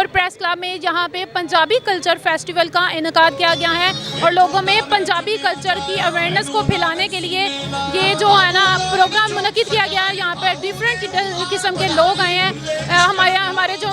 Lahore press club में यहाँ पे पंजाबी कल्चर फेस्टिवल का इनकाद किया गया है और लोगों में पंजाबी कल्चर की अवेयरनेस को फैलाने के लिए ये जो है ना प्रोग्राम मुनक्किद किया गया है। यहाँ पर डिफरेंट किस्म के लोग आए हैं, हमारे जो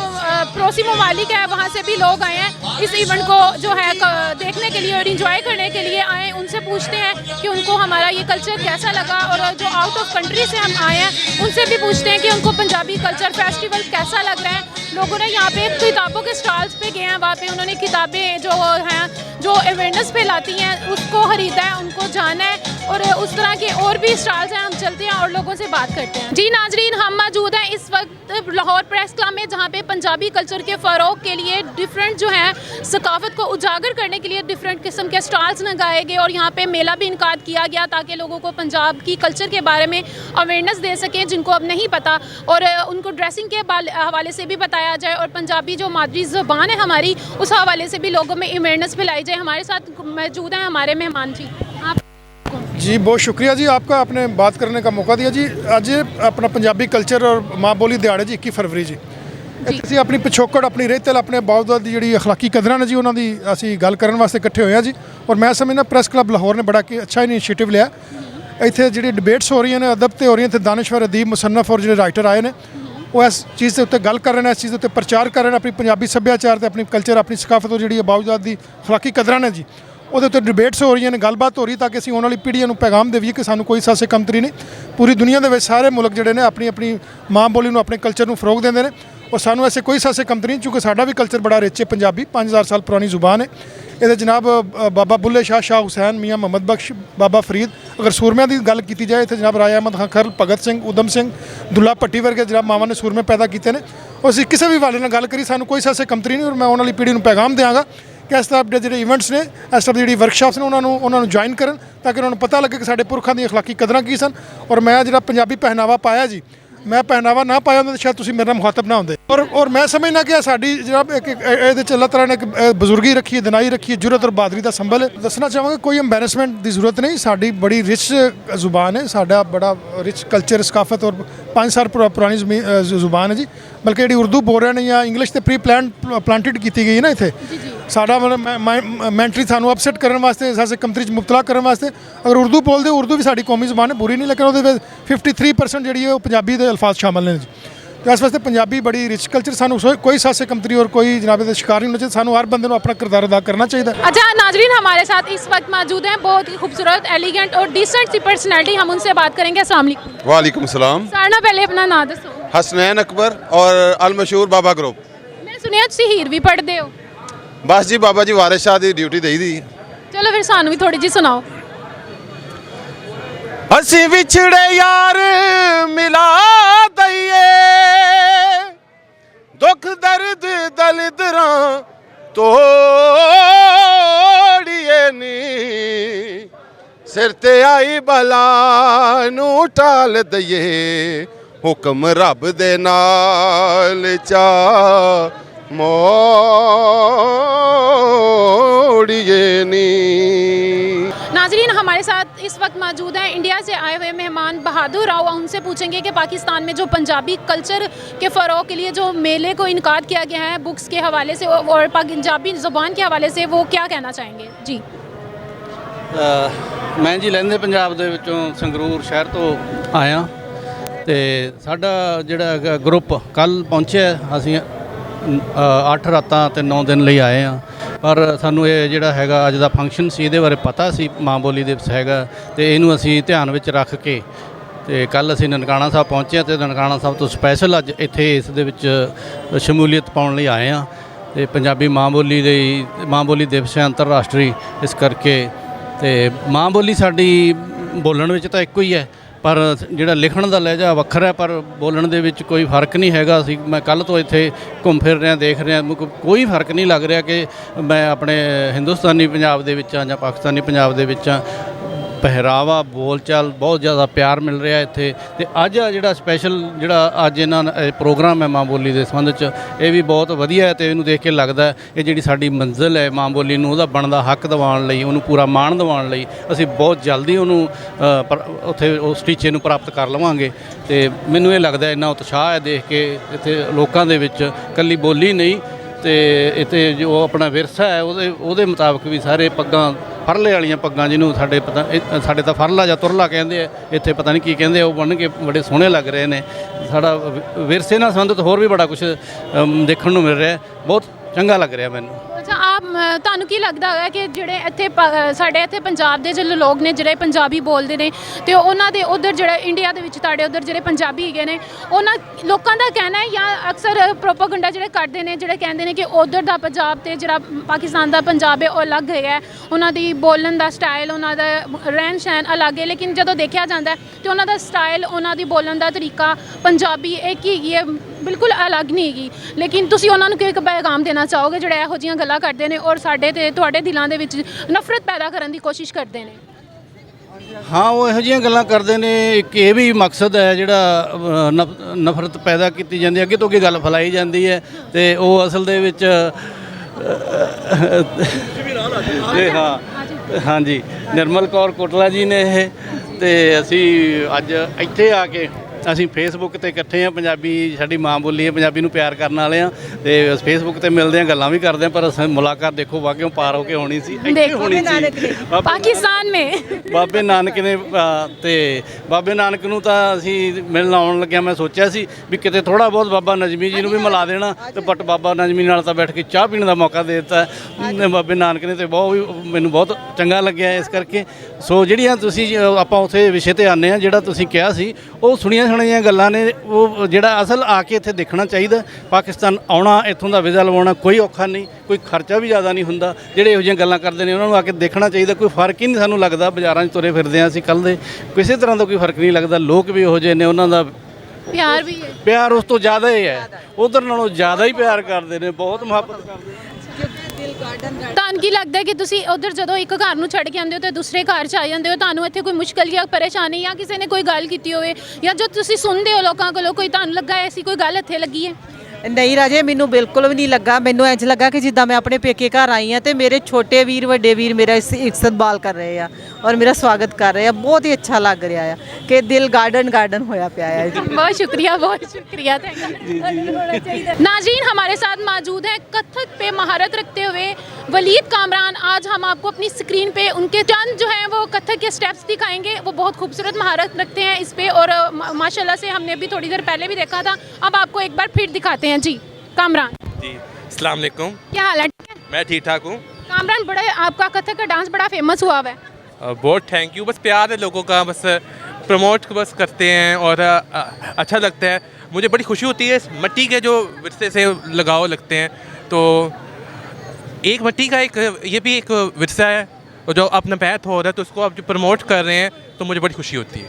पड़ोसी ममालिक है वहाँ से भी लोग आए हैं इस इवेंट को जो है देखने के लिए और इंजॉय करने के लिए आए। उनसे पूछते हैं कि उनको हमारा ये कल्चर कैसा लगा, और जो आउट ऑफ कंट्री से हम आए हैं उनसे भी पूछते हैं कि उनको पंजाबी कल्चर फेस्टिवल कैसा लग रहा है। लोगों ने यहाँ पे किताबों के स्टॉल्स पे गए हैं, वहाँ पे उन्होंने किताबें जो हैं जो अवेयरनेस फैलाती हैं उसको ख़रीदा है, उनको जाना है, और उस तरह के और भी स्टॉल्स हैं। हम चलते हैं और लोगों से बात करते हैं। जी नाजरीन, हम मौजूद हैं इस वक्त लाहौर प्रेस क्लब में, जहाँ पे पंजाबी कल्चर के फ़रोग के लिए डिफरेंट जो है सकाफत को उजागर करने के लिए डिफरेंट किस्म के स्टॉल्स लगाए गए और यहाँ पे मेला भी इनकाद किया गया ताकि लोगों को पंजाब की कल्चर के बारे में अवेयरनेस दे सकें जिनको अब नहीं पता, और उनको ड्रेसिंग के हवाले से भी बताया जाए और पंजाबी जो मादरी ज़बान है हमारी उस हवाले से भी लोगों में अवेयरनेस फैलाई जाए। हमारे साथ मौजूद हैं हमारे मेहमान जी। आप जी बहुत शुक्रिया जी आपका, आपने बात करने का मौका दिया जी। ਅੱਜ ਆਪਣਾ ਪੰਜਾਬੀ ਕਲਚਰ ਔਰ ਮਾਂ ਬੋਲੀ ਦਿਹਾੜੇ ਜੀ 21 ਫਰਵਰੀ ਜੀ ਅਸੀਂ ਆਪਣੀ ਪਿਛੋਕੜ ਆਪਣੀ ਰਹਿਤਲ ਆਪਣੇ ਬਾਵਜੂਦ ਦੀ ਜਿਹੜੀ ਅਖਲਾਕੀ ਕਦਰਾਂ ਨੇ ਜੀ ਉਹਨਾਂ ਦੀ ਅਸੀਂ ਗੱਲ ਕਰਨ ਵਾਸਤੇ ਇਕੱਠੇ ਹੋਏ ਆ ਜੀ। ਔਰ ਮੈਂ ਸਮਝਦਾ ਪ੍ਰੈਸ ਕਲੱਬ ਲਾਹੌਰ ਨੇ ਬੜਾ ਕਿ ਅੱਛਾ ਇਨੀਸ਼ੀਏਟਿਵ ਲਿਆ। ਇੱਥੇ ਜਿਹੜੀ ਡਿਬੇਟਸ ਹੋ ਰਹੀਆਂ ਨੇ ਅਦਬ ਤੇ ਹੋ ਰਹੀਆਂ ਤੇ ਦਾਨਿਸ਼ਵਰ ਅਦੀਬ ਮੁਸੰਨਫ ਔਰ ਜਿਹੜੇ ਰਾਈਟਰ ਆਏ ਨੇ ਉਹ ਇਸ ਚੀਜ਼ ਦੇ ਉੱਤੇ ਗੱਲ ਕਰ ਰਹੇ ਨੇ, ਇਸ ਚੀਜ਼ ਦੇ ਉੱਤੇ ਪ੍ਰਚਾਰ ਕਰ ਰਹੇ ਨੇ, ਆਪਣੀ ਪੰਜਾਬੀ ਸੱਭਿਆਚਾਰ ਤੇ ਆਪਣੀ ਕਲਚਰ ਆਪਣੀ ਸਕਾਫਤ ਔਰ ਜਿਹੜੀ ਬਾਵਜੂਦ ਦੀ ਅਖਲਾਕੀ ਕਦਰਾਂ ਨੇ ਜੀ ਉਹਦੇ ਉੱਤੇ ਡਿਬੇਟਸ ਹੋ ਰਹੀਆਂ ਨੇ, ਗੱਲਬਾਤ ਹੋ ਰਹੀ ਤਾਂ ਕਿ ਅਸੀਂ ਆਉਣ ਵਾਲੀ ਪੀੜ੍ਹੀਆਂ ਨੂੰ ਪੈਗਾਮ ਦੇਈਏ ਕਿ ਸਾਨੂੰ ਕੋਈ ਸਾਸੇ ਕਮਤਰੀ ਨਹੀਂ। ਪੂਰੀ ਦੁਨੀਆ ਦੇ ਵਿੱਚ ਸਾਰੇ ਮੁਲਕ ਜਿਹੜੇ ਨੇ ਆਪਣੀ ਆਪਣੀ ਮਾਂ ਬੋਲੀ ਨੂੰ ਆਪਣੇ ਕਲਚਰ ਨੂੰ ਫਰੋਗ ਦਿੰਦੇ ਨੇ और सानू ऐसे कोई सासे कमती नहीं क्योंकि साडा भी कल्चर बड़ा रिच है। पंजाबी 5000 साल पुरानी जुबान है। ये जनाब बाबा बुल्ले शाह, शाह हुसैन, मियाँ मोहम्मद बख्श, बाबा फरीद, अगर सूरमिया की गल की जाए तो जनाब राजा अहमद खां खरल, भगत सिंह, उधम सिंह, दुल्ला भट्टी वर्गे जनाब मावां ने सूरमे पैदा किए हैं। और असीं किसी भी हवाले नाल गल करी सानू कोई सासे कमती नहीं। और मैं आने वाली पीढ़ी को पैगाम देंगा कि इस तरह के जो इवेंट्स ने, इस तरह की जी वर्कशॉप्स ने उन्होंने ज्वाइन करन ताकि उन्होंने पता लगे कि साडे पुरखां दी अखलाकी कदरां की सन। और मैं जो पंजाबी पहनावा पाया जी, मैं पहनावा ना पाया तो शायद तुसीं मेरे नाल मुखातब ना होंदे। और मैं समझना कि साडी जनाब एक अल्लाह तआला ने एक बुजुर्गी रखी है, दनाई रखी है, जुरत और बहादुरी का संबल है। दसना चाहांगा कोई एम्बैरसमेंट की जरूरत नहीं। साडी बड़ी रिच जुबान है, साडा बड़ा रिच कल्चर सकाफत और 5 साल पुरानी जुबान है जी। बल्कि जी उर्दू बोल रहे हैं या इंग्लिश तो प्री प्लांटिड की गई है ना इतने साडा मतलब मैंटली सानू अपसैट करने वास्ते सासे कमतरी मुबतला करने वास्ते अगर उर्दू बोलते उर्दू भी साडी कौमी जुबान है, बुरी नहीं, लेकिन वो 53% जी पंजाबी के अल्फाज शामिल हैं जी। तो इस वास्ते पंजाबी बड़ी रिच कल्चर सानू कोई सासे कमतरी और कोई जनाब शिकार नहीं होना चाहिए। सानू हर बंदे को अपना किरदार अदा करना चाहिए। अच्छा नाजरीन, हमारे साथ इस वक्त मौजूद हैं बहुत ही खूबसूरत, एलिगेंट और डिसेंट सी पर्सनैलिटी। हम उनसे बात करेंगे। अस्सलाम वालेकुम। वालेकुम सलाम। सारा पहले अपना नाम दसो। हसनैन अकबर और अल मशहूर बाबा ग्रुप। मैं सुनिया तुसीं हीर भी पढ़ते हो। बस जी बाबा जी वारिस शाह की ड्यूटी दई दी। चलो फिर सानू भी थोड़ी जी सुनाओ। असी विछड़े यार मिला दईए, दुख दर्द दलिदरां तोड़िए नी, सिर ते आई बला नू टाल दईए, हुक्म रब दे नाल चा मोड़िए नी। नाजरीन, हमारे साथ इस वक्त मौजूद हैं इंडिया से आए हुए मेहमान बहादुर राव। उनसे पूछेंगे कि पाकिस्तान में जो पंजाबी कल्चर के फ़रोग के लिए जो मेले को इनकाद किया गया है बुक्स के हवाले से और पंजाबी ज़ुबान के हवाले से, वो क्या कहना चाहेंगे जी? मैं जी लहंदे पंजाब दे विचों संगरूर शहर तो आया ते साडा जिहड़ा ग्रुप कल पहुंचे असीं 8 रातां ते 9 दिन ਲਈ आए हैं। पर सानू ये जिहड़ा हैगा अज दा फंक्शन सी इहदे बारे पता सी मां बोली दिवस हैगा ते इहनूं असीं ध्यान विच रख के ते कल असीं ननकाणा साहब पहुंचे ते ननकाणा साहब तो स्पैशल अज इत्थे इस दे विच शमूलीयत पाउण लई आए हैं। ते पंजाबी मां बोली दिवस है अंतरराष्ट्री, इस करके ते मां बोली साडी बोलण विच तां इक्को ही है पर जिहड़ा लिखण दा लहजा वखरा है, पर बोलण दे विच कोई फर्क नहीं हैगा। मैं कल तो इत्थे घूम फिर रहा देख रहा, कोई फर्क नहीं लग रहा कि मैं अपने हिंदुस्तानी पंजाब दे विच जां पाकिस्तानी पंजाब दे विच पहरावा बोल चाल बहुत ज़्यादा प्यार मिल रहा है इत्थे। ते अज जिहड़ा स्पैशल जिहड़ा अज इन्हां प्रोग्राम है मां बोली दे संबंध च, ये भी बहुत वधिया है। तो इहनूं देख के लगदा है ये जिहड़ी साडी मंजिल है मां बोली नूं उहदा बनदा हक दिवाउण लई, उहनूं पूरा मान दिवाउण लई असीं बहुत जल्दी उहनूं उत्थे उस टीचे नूं प्राप्त कर लवांगे। ते मैनूं ये लगदा इन्ना उत्साह है देख के इत्थे लोकां दे विच कल्ली बोली नहीं ਤੇ ਇੱਥੇ ਜੋ ਆਪਣਾ ਵਿਰਸਾ ਹੈ ਉਹਦੇ ਮੁਤਾਬਕ ਵੀ ਸਾਰੇ ਪੱਗਾਂ ਫਰਲੇ ਵਾਲੀਆਂ ਪੱਗਾਂ ਜਿਹਨੂੰ ਸਾਡੇ ਤਾਂ ਫਰਲਾ ਜਾਂ ਤੁਰਲਾ ਕਹਿੰਦੇ ਆ, ਇੱਥੇ ਪਤਾ ਨਹੀਂ ਕੀ ਕਹਿੰਦੇ ਆ, ਉਹ ਬਣ ਕੇ ਬੜੇ ਸੋਹਣੇ ਲੱਗ ਰਹੇ ਨੇ। ਸਾਡਾ ਵਿਰਸੇ ਨਾਲ ਸੰਬੰਧਿਤ ਹੋਰ ਵੀ ਬੜਾ ਕੁਝ ਦੇਖਣ ਨੂੰ ਮਿਲ ਰਿਹਾ, ਬਹੁਤ ਚੰਗਾ ਲੱਗ ਰਿਹਾ ਮੈਨੂੰ। ਅੱਛਾ, ਆਪ ਤੁਹਾਨੂੰ ਕੀ ਲੱਗਦਾ ਹੈ ਕਿ ਜਿਹੜੇ ਇੱਥੇ ਸਾਡੇ ਇੱਥੇ ਪੰਜਾਬ ਦੇ ਜਿਹੜੇ ਲੋਕ ਨੇ ਜਿਹੜੇ ਪੰਜਾਬੀ ਬੋਲਦੇ ਨੇ ਤੇ ਉਹਨਾਂ ਦੇ ਉਧਰ ਜਿਹੜਾ ਇੰਡੀਆ ਦੇ ਵਿੱਚ ਤੁਹਾਡੇ ਉਧਰ ਜਿਹੜੇ ਪੰਜਾਬੀ ਹੈਗੇ ਨੇ, ਉਹਨਾਂ ਲੋਕਾਂ ਦਾ ਕਹਿਣਾ ਹੈ ਜਾਂ ਅਕਸਰ ਪ੍ਰੋਪਾਗੈਂਡਾ ਜਿਹੜੇ ਕਰਦੇ ਨੇ, ਜਿਹੜੇ ਕਹਿੰਦੇ ਨੇ ਕਿ ਉਧਰ ਦਾ ਪੰਜਾਬ ਤੇ ਜਿਹੜਾ ਪਾਕਿਸਤਾਨ ਦਾ ਪੰਜਾਬ ਹੈ ਉਹ ਅਲੱਗ ਹੈਗਾ, ਉਹਨਾਂ ਦੀ ਬੋਲਣ ਦਾ ਸਟਾਈਲ, ਉਹਨਾਂ ਦਾ ਰਹਿਣ ਸਹਿਣ ਅਲੱਗ ਹੈ, ਲੇਕਿਨ ਜਦੋਂ ਦੇਖਿਆ ਜਾਂਦਾ ਤੇ ਉਹਨਾਂ ਦਾ ਸਟਾਈਲ, ਉਹਨਾਂ ਦੀ ਬੋਲਣ ਦਾ ਤਰੀਕਾ ਪੰਜਾਬੀ ਇੱਕ ਹੀ ਹੈਗੀ ਹੈ, ਬਿਲਕੁਲ ਅਲੱਗ ਨਹੀਂ ਹੈਗੀ। ਲੇਕਿਨ ਤੁਸੀਂ ਉਹਨਾਂ ਨੂੰ ਇੱਕ ਪੈਗਾਮ ਦੇਣਾ ਚਾਹੋਗੇ ਜਿਹੜੇ ਇਹੋ ਜਿਹੀਆਂ ਗੱਲਾਂ ਕਰਦੇ ਨੇ ਔਰ ਸਾਡੇ ਤੇ ਤੁਹਾਡੇ ਦਿਲਾਂ ਦੇ ਵਿੱਚ ਨਫ਼ਰਤ ਪੈਦਾ ਕਰਨ ਦੀ ਕੋਸ਼ਿਸ਼ ਕਰਦੇ ਨੇ? ਹਾਂ, ਉਹ ਇਹੋ ਜਿਹੀਆਂ ਗੱਲਾਂ ਕਰਦੇ ਨੇ। ਇੱਕ ਇਹ ਵੀ ਮਕਸਦ ਹੈ ਜਿਹੜਾ ਨਫ਼ਰਤ ਪੈਦਾ ਕੀਤੀ ਜਾਂਦੀ ਹੈ, ਅੱਗੇ ਤੋਂ ਅੱਗੇ ਗੱਲ ਫੈਲਾਈ ਜਾਂਦੀ ਹੈ ਤੇ ਉਹ ਅਸਲ ਦੇ ਵਿੱਚ ਹਾਂਜੀ ਨਿਰਮਲ ਕੌਰ ਕੋਟਲਾ ਜੀ ਨੇ ਇਹ, ਤੇ ਅਸੀਂ ਅੱਜ ਇੱਥੇ ਆ ਕੇ ਅਸੀਂ ਫੇਸਬੁੱਕ ਤੇ ਇਕੱਠੇ ਆ। ਪੰਜਾਬੀ ਸਾਡੀ ਮਾਂ ਬੋਲੀ ਹੈ, ਪੰਜਾਬੀ ਨੂੰ ਪਿਆਰ ਕਰਨ ਵਾਲੇ ਆ ਤੇ ਫੇਸਬੁੱਕ ਤੇ ਮਿਲਦੇ ਆ, ਗੱਲਾਂ ਵੀ ਕਰਦੇ ਆ, ਪਰ ਮੁਲਾਕਾਤ ਦੇਖੋ ਵਾਕਿਓ ਪਾਰ ਹੋ ਕੇ ਹੋਣੀ ਸੀ, ਇੱਥੇ ਹੋਣੀ ਸੀ ਪਾਕਿਸਤਾਨ ਮੇ। ਬਾਬੇ ਨਾਨਕ ਨੇ ਤੇ ਬਾਬੇ ਨਾਨਕ ਨੂੰ ਤਾਂ ਅਸੀਂ ਮਿਲਣ ਆਉਣ ਲੱਗਿਆ ਮੈਂ ਸੋਚਿਆ ਸੀ ਵੀ ਕਿਤੇ ਥੋੜਾ ਬਹੁਤ ਬਾਬਾ ਨਜ਼ਮੀ ਜੀ ਨੂੰ ਵੀ ਮਿਲਾ ਦੇਣਾ, ਤੇ ਬਟ ਬਾਬਾ ਨਜ਼ਮੀ ਨਾਲ ਤਾਂ ਬੈਠ ਕੇ ਚਾਹ ਪੀਣ ਦਾ ਮੌਕਾ ਦੇ ਦਿੱਤਾ ਬਾਬੇ ਨਾਨਕ ਨੇ, ਤੇ ਮੈਨੂੰ ਬਹੁਤ ਚੰਗਾ ਲੱਗਿਆ ਇਸ ਕਰਕੇ। ਸੋ ਜਿਹੜੀਆਂ ਤੁਸੀਂ ਆਪਾਂ ਉਥੇ ਵਿਸ਼ੇ ਤੇ ਆਉਂਦੇ ਆ, ਜਿਹੜਾ ਤੁਸੀਂ ਕਿਹਾ ਸੀ ਉਹ ਸੁਣੀਆਂ ਸੁਣੀਆਂ ਗੱਲਾਂ ਨੇ, ਉਹ ਜਿਹੜਾ ਅਸਲ ਆ ਕੇ ਇੱਥੇ ਦੇਖਣਾ ਚਾਹੀਦਾ। ਪਾਕਿਸਤਾਨ ਆਉਣਾ, ਇੱਥੋਂ ਦਾ ਵੀਜ਼ਾ ਲਵਾਉਣਾ ਕੋਈ ਔਖਾ ਨਹੀਂ, ਕੋਈ ਖਰਚਾ ਵੀ ਜ਼ਿਆਦਾ ਨਹੀਂ ਹੁੰਦਾ। ਜਿਹੜੇ ਇਹੋ ਜਿਹੀਆਂ ਗੱਲਾਂ ਕਰਦੇ ਨੇ ਉਹਨਾਂ ਨੂੰ ਆ ਕੇ ਦੇਖਣਾ ਚਾਹੀਦਾ। ਕੋਈ ਫਰਕ ਹੀ ਨਹੀਂ ਸਾਨੂੰ ਲੱਗਦਾ, ਬਾਜ਼ਾਰਾਂ 'ਚ ਤੁਰੇ ਫਿਰਦੇ ਹਾਂ ਅਸੀਂ ਕੱਲ੍ਹ ਦੇ, ਕਿਸੇ ਤਰ੍ਹਾਂ ਦਾ ਕੋਈ ਫਰਕ ਨਹੀਂ ਲੱਗਦਾ। ਲੋਕ ਵੀ ਇਹੋ ਜਿਹੇ ਨੇ, ਉਹਨਾਂ ਦਾ ਪਿਆਰ ਵੀ ਹੈ, ਪਿਆਰ ਉਸ ਤੋਂ ਜ਼ਿਆਦਾ ਹੀ ਹੈ, ਉਧਰ ਨਾਲੋਂ ਜ਼ਿਆਦਾ ਹੀ ਪਿਆਰ ਕਰਦੇ ਨੇ, ਬਹੁਤ ਮੁਹੱਬਤ ਕਰਦੇ ਨੇ। ਤੁਹਾਨੂੰ ਕੀ ਲੱਗਦਾ ਕਿ ਤੁਸੀਂ ਉਧਰ ਜਦੋਂ ਇੱਕ ਘਰ ਨੂੰ ਛੱਡ ਕੇ ਆਉਂਦੇ ਹੋ ਤੇ ਦੂਸਰੇ ਘਰ 'ਚ ਆ ਜਾਂਦੇ ਹੋ, ਤੁਹਾਨੂੰ ਇੱਥੇ ਕੋਈ ਮੁਸ਼ਕਲ ਜਾਂ ਪਰੇਸ਼ਾਨੀ ਜਾਂ ਕਿਸੇ ਨੇ ਕੋਈ ਗੱਲ ਕੀਤੀ ਹੋਵੇ ਜਾਂ ਜੋ ਤੁਸੀਂ ਸੁਣਦੇ ਹੋ ਲੋਕਾਂ ਕੋਲੋਂ, ਕੋਈ ਤੁਹਾਨੂੰ ਲੱਗਾ ਐਸੀ ਕੋਈ ਗੱਲ ਇੱਥੇ ਲੱਗੀ ਹੈ? ਨਹੀਂ ਰਾਜੇ, ਮੈਨੂੰ ਬਿਲਕੁਲ ਵੀ ਨਹੀਂ ਲੱਗਾ। ਮੈਨੂੰ ਇੰਝ ਲੱਗਾ ਕਿ ਜਿੱਦਾਂ ਮੈਂ ਆਪਣੇ ਪੇਕੇ ਘਰ ਆਈ ਹਾਂ ਤੇ ਮੇਰੇ ਛੋਟੇ ਵੀਰ ਵੱਡੇ ਵੀਰ ਮੇਰਾ ਇਸਤਕਬਾਲ ਕਰ ਰਹੇ ਆ ਔਰ ਮੇਰਾ ਸਵਾਗਤ ਕਰ ਰਹੇ ਆ। ਬਹੁਤ ਹੀ ਅੱਛਾ ਲੱਗ ਰਿਹਾ ਆ ਕਿ ਦਿਲ गार्डन होया पिया है। बहुत शुक्रिया नाज़रीन, हमारे साथ मौजूद है कथक पे महारत रखते हुए वलीद कामरान। आज हम आपको अपनी स्क्रीन पे उनके चंद जो हैं वो कथक के स्टेप्स दिखाएंगे। वो बहुत खूबसूरत महारत रखते हैं इस पे और माशाल्लाह से हमने भी थोड़ी देर पहले भी देखा था। अब आपको एक बार फिर दिखाते हैं। जी कामरान जी, अस्सलाम वालेकुम। क्या हाल है? मैं ठीक ठाक हूँ। कामरान, बड़ा आपका कथक का डांस बड़ा फेमस हुआ हुआ है। बहुत थैंक यू। बस प्यार है लोगों का, बस प्रमोट बस करते हैं और अच्छा लगता है। मुझे बड़ी खुशी होती है मिट्टी के जो विरसे से लगाव लगते हैं। तो एक मिट्टी का एक ये भी एक विरसा है और जो अपना पैथ हो रहा है तो उसको आप जो प्रमोट कर रहे हैं तो मुझे बड़ी खुशी होती है।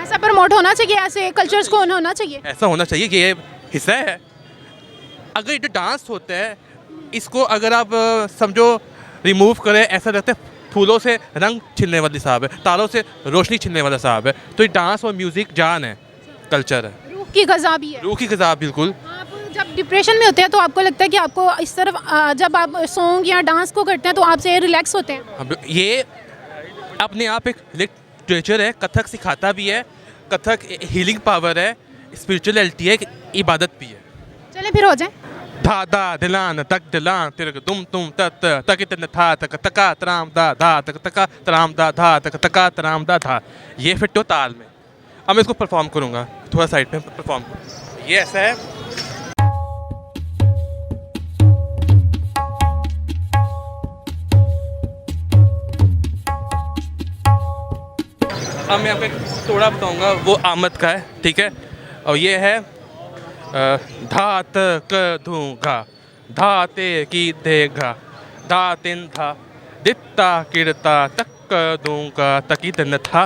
ऐसा प्रमोट होना चाहिए, ऐसे कल्चर्स को होना चाहिए, ऐसा होना चाहिए कि ये हिस्सा है। अगर ये जो डांस होता है इसको अगर आप समझो रिमूव करें, ऐसा लगता है फूलों से रंग छिलने वाली साहब है, तारों से रोशनी छिलने वाला साहब है। तो ये डांस और म्यूज़िक जान है, कल्चर है, रूह की ग़ज़ा भी है। रूह की ग़ज़ा बिल्कुल। आप जब डिप्रेशन में होते हैं तो आपको लगता है कि आपको इस तरफ जब आप सॉन्ग या डांस को करते हैं तो आपसे रिलैक्स होते हैं? ये अपने आप एक लिटरेचर है, कथक सिखाता भी है, कथक हीलिंग पावर है, स्पिरिचुअलिटी है, इबादत भी है। चले फिर हो जाए। धा धा दिलान तक दिलान तिरक तुम तत तकित न था तक तका तराम दा धा तक तका तराम दा धा तक तका तराम दा था। ये फिट हो ताल में। अब मैं इसको परफॉर्म करूँगा, थोड़ा साइड पे परफॉर्म। ये ऐसा है। अब मैं आपको एक तोड़ा बताऊँगा, वो आमद का है, ठीक है। और ये है धात क धूंगा धाते की देगा धातिन था दित्ता किरता तक दूंगा तकित न था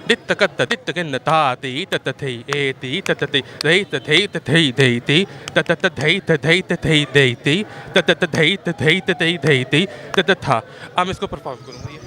दित्त कत दित्त किन था ती तत थई ए ती तत ती रही तथई तथई दई ती तत धई तथई तथई दई ती तत धई तथई तथई दई ती तत था। अब मैं इसको परफॉर्म करूँगी।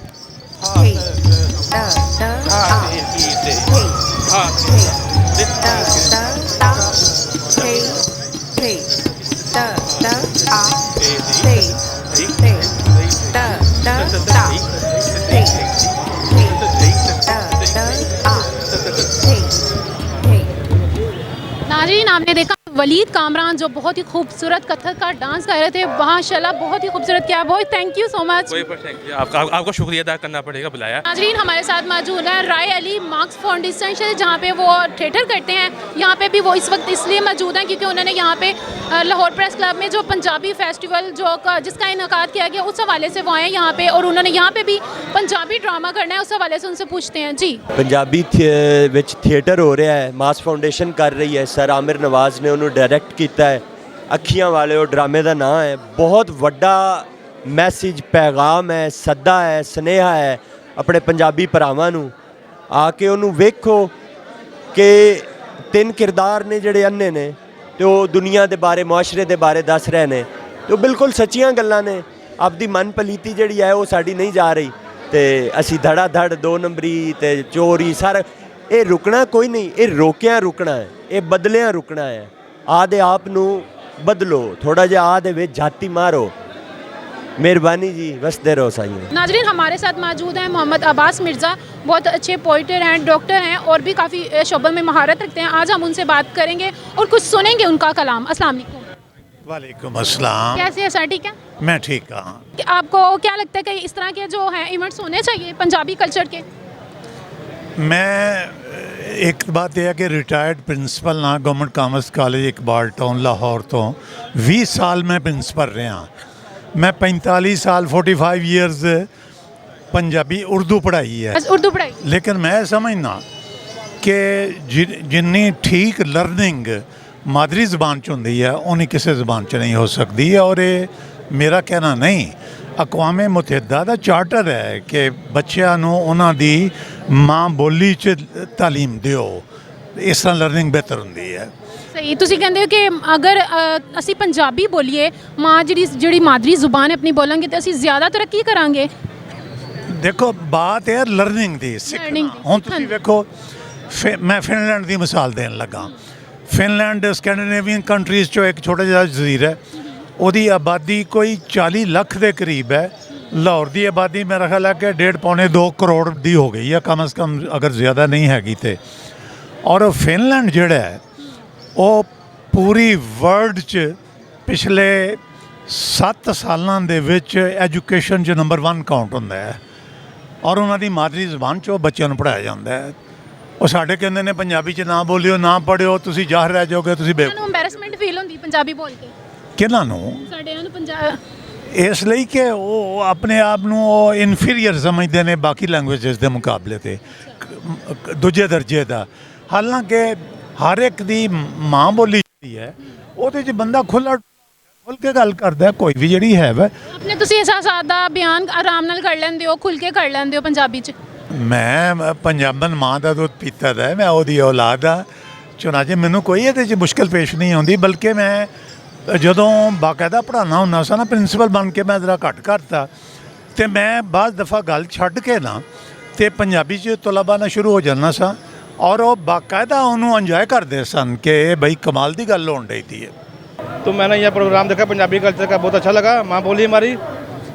नाज़रीन, आपने देखा वलीद कामरान जो बहुत ही खूबसूरत कथक का डांस कर रहे थे, माशाल्लाह बहुत ही खूबसूरत किया। बहुत थैंक यू सो मच। आपका शुक्रिया अदा करना पड़ेगा बुलाया। नाजरीन हमारे साथ मौजूद है राय अली मार्क्स फाउंडेशन से, जहाँ पे वो थिएटर करते हैं। यहाँ पे भी वो इस वक्त इसलिए मौजूद हैं क्योंकि उन्होंने यहाँ पे लाहौर प्रेस क्लब में जो पंजाबी फेस्टिवल जिसका इनकाद किया गया उस हवाले से वो आए यहाँ पे, और उन्होंने यहाँ पे भी पंजाबी ड्रामा करना है, उस हवाले से उनसे पूछते हैं जी। पंजाबी विच थिएटर हो रहा है, मास फाउंडेशन कर रही है, सर आमिर नवाज ने उन्होंने डायरैक्ट किया है। अखियां वाले वो ड्रामे का नाम है। बहुत वड्डा मैसेज पैगाम है, सदा है, स्नेहा है अपने पंजाबी भरावां नूं। आके उन्होंने वेखो कि 3 किरदार ने जिहड़े अन्ने ने तो दुनिया के बारे मुआशरे के बारे दस रहे हैं, तो बिल्कुल सच्चियां गल्लां ने। आपदी मन पलीती जिहड़ी है वो साडी नहीं जा रही, तो असी धड़ा धड़ 2 नंबरी ते चोरी सारा ये रुकना कोई नहीं, ये रोकिया रुकना है, ये बदलिया रुकना है। आदे आप नूं बदलो, थोड़ा जिहा आदे विच जाती मारो। मेहरबानी जी, वसदे रहो साईं। नाजरीन हमारे साथ मौजूद हैं मोहम्मद अब्बास मिर्ज़ा, बहुत अच्छे पोइटर हैं, डॉक्टर हैं और भी काफ़ी शोबों में महारत रखते हैं। आज हम उनसे बात करेंगे और कुछ सुनेंगे उनका कलाम। अस्सलाम वालेकुम। वालेकुम अस्सलाम। कैसे हैं सर? ठीक है। मैं ठीक हूँ। आपको क्या लगता है कि इस तरह के जो हैं इवेंट्स होने चाहिए पंजाबी कल्चर के? मैं एक बात यह है कि रिटायर्ड प्रिंसिपल ना government commerce college Iqbal town Lahore तो 20 साल मैं प्रिंसिपल रहा। मैं 45 साल 45 ईयर्स पंजाबी उर्दू पढ़ाई है। उर्दू पढ़ाई। लेकिन मैं समझना कि जिन्नी ठीक लर्निंग मादरी ज़बान च होंदी है उन्नी किसी ज़बान च नहीं हो सकती है। और ये मेरा कहना नहीं, अकवाम मुतहदा का चार्टर है कि बच्चों नूं उन्हां दी माँ बोली च तालीम दिओ, इस तरह लर्निंग बेहतर होंदी है। सही। तुसीं कहंदे हो कि अगर असी पंजाबी बोलीए, माँ जिहड़ी मादरी जुबान है अपनी बोलांगे तो असी ज़्यादा तरक्की करांगे। देखो बात है लर्निंग दी, सीखना। हुण तुसीं वेखो, मैं फिनलैंड की मिसाल देन लगा। फिनलैंड स्कैंडिनेवियन कंट्रीज़ चो एक छोटा जिहा जजीरा है, ਉਹਦੀ आबादी कोई 40 ਲੱਖ के करीब है। लाहौर की आबादी मेरा ख्याल है कि 1.5-2 करोड़ की हो गई है कम से कम, अगर ज़्यादा नहीं हैगी तो। और फिनलैंड जिहड़ा है वो पूरी वर्ल्ड च पिछले 7 सालों दे विच एजुकेशन च नंबर 1 काउंट होंदा है। और उन्होंने मादरी ज़बान च बच्चों को पढ़ाया जाता है। वो साढ़े कहते हैं पंजाबी च ना बोलियो, ना पढ़ियो, तुसीं जाहिर रह जाओगे, तुसीं एम्बैरसमेंट फील होंदी पंजाबी बोल के। किन्हां नूं? इसलिए कि वो अपने आप को इनफीरियर समझते हैं बाकी लैंग्वेजेस के मुकाबले ते दूजे दर्जे का। हालांकि हर एक दी माँ बोली है ਉਹਦੇ ਚ बंदा खुला खुल के गल करता है, कोई भी जी है वै अपने तुसीं एहसासात दा बयान आराम नाल कर लैंदे हो, खुल के कर लैंदे हो पंजाबी च? मैं पंजाबन माँ का दुध पीता है, मैं ਉਹਦੀ औलाद हाँ, चुनाचे मैनू कोई ਇਹਦੇ ਚ मुश्किल पेश नहीं आती। बल्कि मैं ਜਦੋਂ बाकायदा पढ़ाना ਹੁੰਦਾ सा ना प्रिंसीपल बन के मैं जरा घट करता, तो मैं बाज़ दफ़ा गल छड्ड के ना तो पंजाबी च तलबा ना शुरू हो जाना सा। और वो बाकायदा उन्होंने इंजॉय करते सन कि भाई कमाल की गल होने रही थी। तो मैंने यह प्रोग्राम देखा पंजाबी कल्चर का, बहुत अच्छा लगा, माँ बोली हमारी।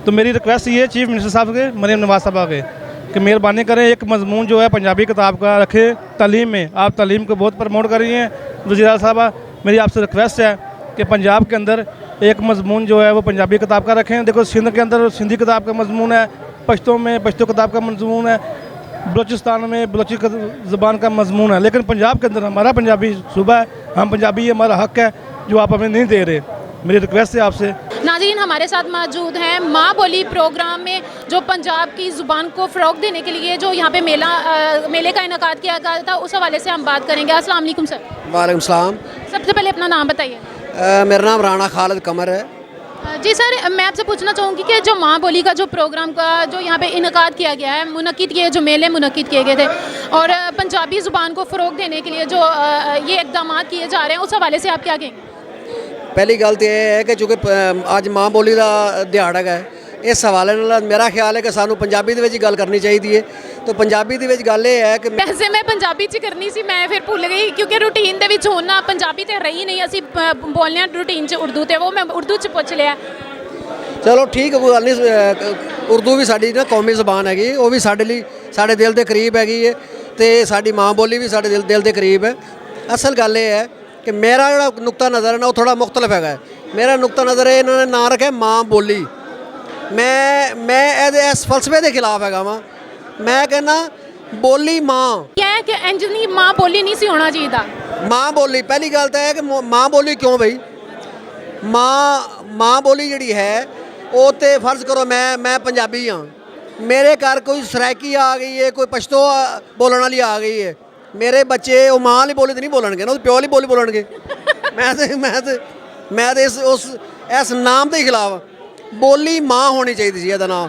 तो मेरी रिक्वेस्ट ये है चीफ मिनिस्टर साहब के, मरीम नवाज साहब के, कि मेहरबानी करें एक मजमून जो है पंजाबी किताब का रखें तालीम में। आप तालीम को बहुत प्रमोट कर रही हैं वज़ीर साहबा, मेरी आपसे रिक्वेस्ट है कि पंजाब के अंदर एक मजमून जो है वो पंजाबी किताब का रखें। देखो सिंध के अंदर सिंधी किताब का मजमून है, पश्तो में पश्तो किताब का मजमून है, बलोचिस्तान में बलोची ज़बान का मजमून है, लेकिन पंजाब के अंदर हमारा पंजाबी सूबा है, हम पंजाबी, ये हमारा हक़ है जो आप हमें नहीं दे रहे। मेरी रिक्वेस्ट है आपसे। नाज़रीन हमारे साथ मौजूद हैं माँ बोली प्रोग्राम में जो पंजाब की ज़ुबान को फ़रोग़ देने के लिए जो यहाँ पे मेले का इनकाद किया गया था, उस हवाले से हम बात करेंगे। अस्सलाम वालेकुम सर। वालेकुम सलाम। सबसे पहले अपना नाम बताइए। मेरा नाम राणा खालिद कमर है। जी सर, मैं आपसे पूछना चाहूँगी कि जो माँ बोली का जो प्रोग्राम का जो यहाँ पे इनकाद किया गया है, मुनक्किद किए जो मेले मुनक्किद किए गए थे और पंजाबी ज़ुबान को फ़रोग़ देने के लिए जो ये इक़दाम किए जा रहे हैं, उस हवाले से आप क्या कहेंगे? पहली गल तो यह है कि चूँकि अज माँ बोली का दिहाड़ा है, इस हवाले नाल मेरा ख्याल है कि सानू पंजाबी दे विच गल करनी चाहिए। तो पंजाबी दे विच गल ये है कि वैसे मैं पंजाबी च करनी सी, मैं फिर भुल गई क्योंकि रूटीन दे विच होना पंजाबी तो रही नहीं, असी बोलने रूटीन च उर्दू, तो वो मैं उर्दू च पुछ लिया। चलो ठीक है, कोई गल नहीं। उर्दू भी साडी ना कौमी ज़बान हैगी, वो भी साडे लई साडे दिल के करीब हैगी है, तो साडी माँ बोली भी साडे दिल के करीब है। असल गल ये है ਕਿ ਮੇਰਾ ਜਿਹੜਾ ਨੁਕਤਾ ਨਜ਼ਰ ਹੈ ਨਾ ਉਹ ਥੋੜਾ ਮੁਖਤਲਿਫ ਹੈਗਾ। ਮੇਰਾ ਨੁਕਤਾ ਨਜ਼ਰ ਹੈ, ਇਹਨਾਂ ਨੇ ਨਾਂ ਰੱਖਿਆ ਮਾਂ ਬੋਲੀ। ਮੈਂ ਇਹਦੇ ਇਸ ਫਲਸਫੇ ਦੇ ਖਿਲਾਫ ਹੈਗਾ ਵਾਂ। ਮੈਂ ਕਹਿੰਦਾ ਬੋਲੀ ਮਾਂ क्या है कि इंज नहीं माँ बोली नहीं सी होना चाहिए। ਮਾਂ ਬੋਲੀ ਪਹਿਲੀ ਗੱਲ ਤਾਂ ਹੈ ਕਿ ਮਾਂ ਬੋਲੀ ਕਿਉਂ ਬਈ ਮਾਂ ਬੋਲੀ ਜਿਹੜੀ ਹੈ ਉਹ ਤੇ ਫਰਜ਼ ਕਰੋ ਮੈਂ ਪੰਜਾਬੀ ਹਾਂ, ਮੇਰੇ ਘਰ ਕੋਈ ਸਰਾਇਕੀ ਆ ਗਈ ਹੈ, ਕੋਈ ਪਸ਼ਤੋ ਬੋਲਣ ਵਾਲੀ ਆ ਗਈ ਹੈ, ਮੇਰੇ ਬੱਚੇ ਉਹ ਮਾਂ ਵਾਲੀ ਬੋਲੀ ਤੇ ਨਹੀਂ ਬੋਲਣਗੇ ਨਾ, ਉਹ ਪਿਓ ਵਾਲੀ ਬੋਲੀ ਬੋਲਣਗੇ। ਮੈਂ ਤੇ ਇਸ ਨਾਮ ਦੇ ਖਿਲਾਫ। ਬੋਲੀ ਮਾਂ ਹੋਣੀ ਚਾਹੀਦੀ ਸੀ ਇਹਦਾ ਨਾਮ,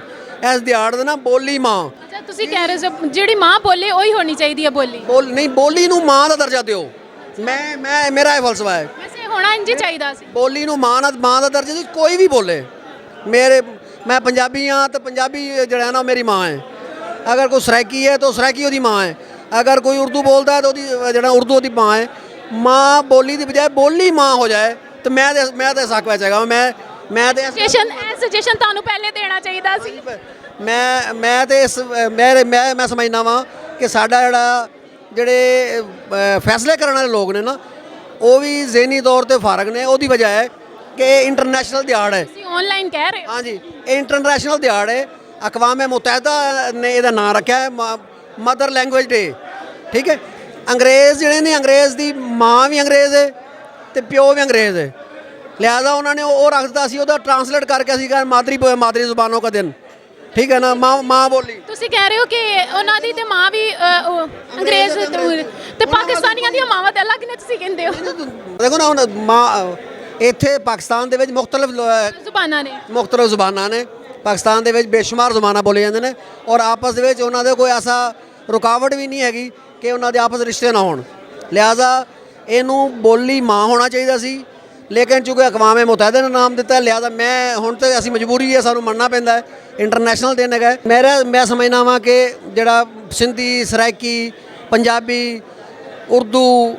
ਇਸ ਦਿਹਾੜ ਦਾ ਨਾ ਬੋਲੀ ਮਾਂ। ਅੱਛਾ ਤੁਸੀਂ ਕਹਿ ਰਹੇ ਹੋ ਜਿਹੜੀ ਮਾਂ ਬੋਲੇ ਉਹੀ ਹੋਣੀ ਚਾਹੀਦੀ ਹੈ ਬੋਲੀ। ਨਹੀਂ, ਬੋਲੀ ਨੂੰ ਮਾਂ ਦਾ ਦਰਜਾ ਦਿਓ। ਮੇਰਾ ਇਹ ਫਲਸਫਾ ਹੈ। ਵੈਸੇ ਹੋਣਾ ਇੰਜ ਹੀ ਚਾਹੀਦਾ ਸੀ। ਬੋਲੀ ਨੂੰ ਮਾਂ ਦਾ ਦਰਜਾ ਦਿਓ, ਕੋਈ ਵੀ ਬੋਲੇ। ਮੈਂ ਪੰਜਾਬੀ ਹਾਂ ਤਾਂ ਪੰਜਾਬੀ ਜਿਹੜਾ ਹੈ ਨਾ ਮੇਰੀ ਮਾਂ ਹੈ। ਅਗਰ ਕੋਈ ਸਰਾਇਕੀ ਹੈ ਤਾਂ ਸਰਾਇਕੀ ਉਹਦੀ ਮਾਂ ਹੈ। ਅਗਰ ਕੋਈ ਉਰਦੂ ਬੋਲਦਾ ਹੈ ਤਾਂ ਉਹਦੀ ਜਿਹੜਾ ਉਰਦੂ ਉਹਦੀ ਮਾਂ ਹੈ। ਮਾਂ ਬੋਲੀ ਦੀ ਬਜਾਏ ਬੋਲੀ ਮਾਂ ਹੋ ਜਾਏ ਤਾਂ ਮੈਂ ਤਾਂ ਹੱਕ ਵਿੱਚ ਹੈਗਾ। ਮੈਂ ਤੇ ਸਜੈਸ਼ਨ ਤੁਹਾਨੂੰ ਪਹਿਲੇ ਦੇਣਾ ਚਾਹੀਦਾ ਸੀ। ਮੈਂ ਸਮਝਦਾ ਵਾਂ ਕਿ ਸਾਡਾ ਜਿਹੜੇ ਫੈਸਲੇ ਕਰਨ ਵਾਲੇ ਲੋਕ ਨੇ ਨਾ ਉਹ ਵੀ ਜ਼ਿਹਨੀ ਤੌਰ ਤੇ ਫਾਰਗ ਨੇ। ਉਹਦੀ ਵਜ੍ਹਾ ਹੈ ਕਿ ਇੰਟਰਨੈਸ਼ਨਲ ਦਿਹਾੜ ਹੈ। ਤੁਸੀਂ ਆਨਲਾਈਨ ਕਹਿ ਰਹੇ ਹੋ। ਹਾਂਜੀ, ਇਹ ਇੰਟਰਨੈਸ਼ਨਲ ਦਿਹਾੜ ਹੈ। ਅਕਵਾਮ ਮੁਤਹਿਦਾ ਨੇ ਇਹਦਾ ਨਾਂ ਰੱਖਿਆ ਹੈ ਮਦਰ ਲੈਂਗੁਏਜ ਡੇ। ਠੀਕ ਹੈ। ਅੰਗਰੇਜ਼ ਜਿਹੜੇ ਨੇ, ਅੰਗਰੇਜ਼ ਦੀ ਮਾਂ ਵੀ ਅੰਗਰੇਜ਼ ਹੈ ਤੇ ਪਿਓ ਵੀ ਅੰਗਰੇਜ਼ ਹੈ। ਲਿਹਾਜ਼ਾ ਉਹਨਾਂ ਨੇ ਉਹ ਰੱਖ ਦਿੱਤਾ ਸੀ, ਉਹਦਾ ਟਰਾਂਸਲੇਟ ਕਰਕੇ ਅਸੀਂ ਕਹਿੰਦੇ ਮਾਦਰੀ ਜ਼ੁਬਾਨੋਂ ਕਾ ਦਿਨ। ਠੀਕ ਹੈ ਨਾ, ਮਾਂ ਬੋਲੀ। ਤੁਸੀਂ ਕਹਿ ਰਹੇ ਹੋ ਕਿ ਉਹਨਾਂ ਦੀ ਤੇ ਮਾਂ ਵੀ ਅੰਗਰੇਜ਼ ਤੇ ਪਾਕਿਸਤਾਨੀਆਂ ਦੀਆਂ ਮਾਵਾਂ ਤੇ ਅਲੱਗ ਨੇ, ਤੁਸੀਂ ਕਹਿੰਦੇ ਹੋ। ਦੇਖੋ ਨਾ ਹੁਣ ਮਾਂ ਇੱਥੇ ਪਾਕਿਸਤਾਨ ਦੇ ਵਿੱਚ ਮੁਖਤਲਿਫ ਜ਼ੁਬਾਨਾਂ ਨੇ। ਪਾਕਿਸਤਾਨ ਦੇ ਵਿੱਚ ਬੇਸ਼ੁਮਾਰ ਜ਼ੁਬਾਨਾਂ ਬੋਲੇ ਜਾਂਦੇ ਨੇ ਔਰ ਆਪਸ ਦੇ ਵਿੱਚ ਉਹਨਾਂ ਦੇ ਕੋਈ ਐਸਾ ਰੁਕਾਵਟ ਵੀ ਨਹੀਂ ਹੈਗੀ ਕਿ ਉਹਨਾਂ ਦੇ ਆਪਸ ਰਿਸ਼ਤੇ ਨਾ ਹੋਣ। ਲਿਹਾਜ਼ਾ ਇਹਨੂੰ ਬੋਲੀ ਮਾਂ ਹੋਣਾ ਚਾਹੀਦਾ ਸੀ, ਲੇਕਿਨ ਚੂੰਕਿ ਅਕਵਾਮ ਮੁਤਹਿਦਾ ਨੇ ਨਾਮ ਦਿੱਤਾ, ਲਿਹਾਜ਼ਾ ਹੁਣ ਤਾਂ ਅਸੀਂ ਮਜਬੂਰੀ ਹੈ, ਸਾਨੂੰ ਮੰਨਣਾ ਪੈਂਦਾ ਹੈ। ਇੰਟਰਨੈਸ਼ਨਲ ਦਿਨ ਹੈਗਾ। ਮੈਂ ਸਮਝਦਾ ਵਾਂ ਕਿ ਜਿਹੜਾ ਸਿੰਧੀ, ਸਰਾਇਕੀ, ਪੰਜਾਬੀ, ਉਰਦੂ,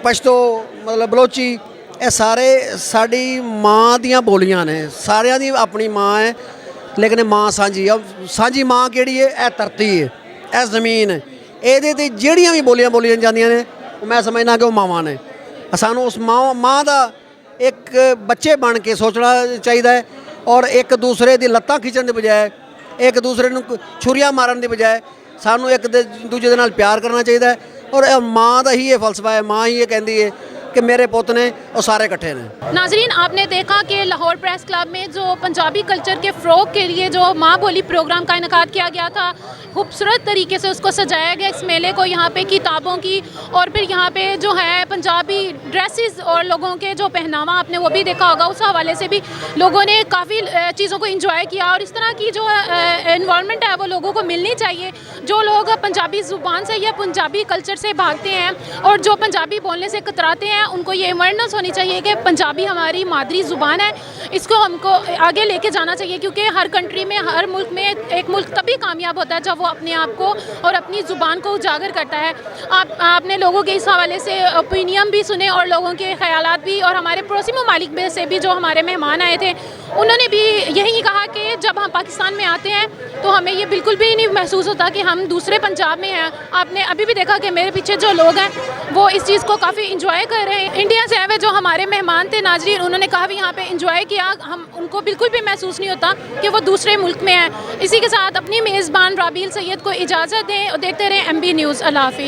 ਪਸ਼ਤੋ ਮਤਲਬ ਬਲੋਚੀ, ਇਹ ਸਾਰੇ ਸਾਡੀ ਮਾਂ ਦੀਆਂ ਬੋਲੀਆਂ ਨੇ। ਸਾਰਿਆਂ ਦੀ ਆਪਣੀ ਮਾਂ ਹੈ, ਲੇਕਿਨ ਇਹ ਮਾਂ ਸਾਂਝੀ ਮਾਂ ਕਿਹੜੀ ਹੈ? ਇਹ ਧਰਤੀ ਹੈ, ਇਹ ਜ਼ਮੀਨ ਹੈ। ਇਹਦੇ 'ਤੇ ਜਿਹੜੀਆਂ ਵੀ ਬੋਲੀਆਂ ਜਾਂਦੀਆਂ ਨੇ ਮੈਂ ਸਮਝਦਾ ਕਿ ਉਹ ਮਾਵਾਂ ਨੇ। ਸਾਨੂੰ ਉਸ ਮਾਂ ਦਾ ਇੱਕ ਬੱਚੇ ਬਣ ਕੇ ਸੋਚਣਾ ਚਾਹੀਦਾ ਹੈ ਔਰ ਇੱਕ ਦੂਸਰੇ ਦੀ ਲੱਤਾਂ ਖਿੱਚਣ ਦੀ ਬਜਾਏ, ਇੱਕ ਦੂਸਰੇ ਨੂੰ ਛੁਰੀਆਂ ਮਾਰਨ ਦੀ ਬਜਾਏ ਸਾਨੂੰ ਇੱਕ ਦੂਜੇ ਦੇ ਨਾਲ ਪਿਆਰ ਕਰਨਾ ਚਾਹੀਦਾ ਹੈ। ਔਰ ਮਾਂ ਦਾ ही ये फलसफा है। माँ ही ये कहती है कि मेरे पुत ने और सारे इकट्ठे ने। नाजरीन, आपने देखा कि लाहौर प्रेस क्लब में जो पंजाबी कल्चर के फ़रोग के लिए जो माँ बोली प्रोग्राम का इनेकाद किया गया था, खूबसूरत तरीके से उसको सजाया गया। इस मेले को यहाँ पे किताबों की और फिर यहाँ पे जो है पंजाबी ड्रेसेस और लोगों के जो पहनावा आपने वो भी देखा होगा, उस हवाले से भी लोगों ने काफ़ी चीज़ों को इंजॉय किया। और इस तरह की जो इन्वायरमेंट है वो लोगों को मिलनी चाहिए। जो लोग पंजाबी ज़ुबान से या पंजाबी कल्चर से भागते हैं और जो पंजाबी बोलने से कतराते हैं, उनको ये अवेयरनेस होनी चाहिए कि पंजाबी हमारी मादरी ज़ुबान है, इसको हमको आगे लेके जाना चाहिए। क्योंकि हर कंट्री में, हर मुल्क में एक मुल्क तभी कामयाब होता है जब वो अपने आप को और अपनी ज़ुबान को उजागर करता है। आपने लोगों के इस हवाले से ओपिनियन भी सुने और लोगों के ख़यालात भी। और हमारे पड़ोसी ममालिक में से भी जो हमारे मेहमान आए थे उन्होंने भी यही कहा कि जब हम पाकिस्तान में आते हैं तो हमें ये बिल्कुल भी नहीं महसूस होता कि हम दूसरे पंजाब में हैं। आपने अभी भी देखा कि मेरे पीछे जो लोग हैं वो इस चीज़ को काफ़ी इंजॉय कर रहे हैं। इंडिया से आए हुए जो हमारे मेहमान थे नाजरीन, उन्होंने कहा भी यहाँ पे इंजॉय किया। हम उनको बिल्कुल भी महसूस नहीं होता कि वो दूसरे मुल्क में हैं। इसी के साथ अपनी मेज़बान राबील सैयद को इजाज़त दें और देखते रहें MB न्यूज़। अल्लाह हाफ़िज़।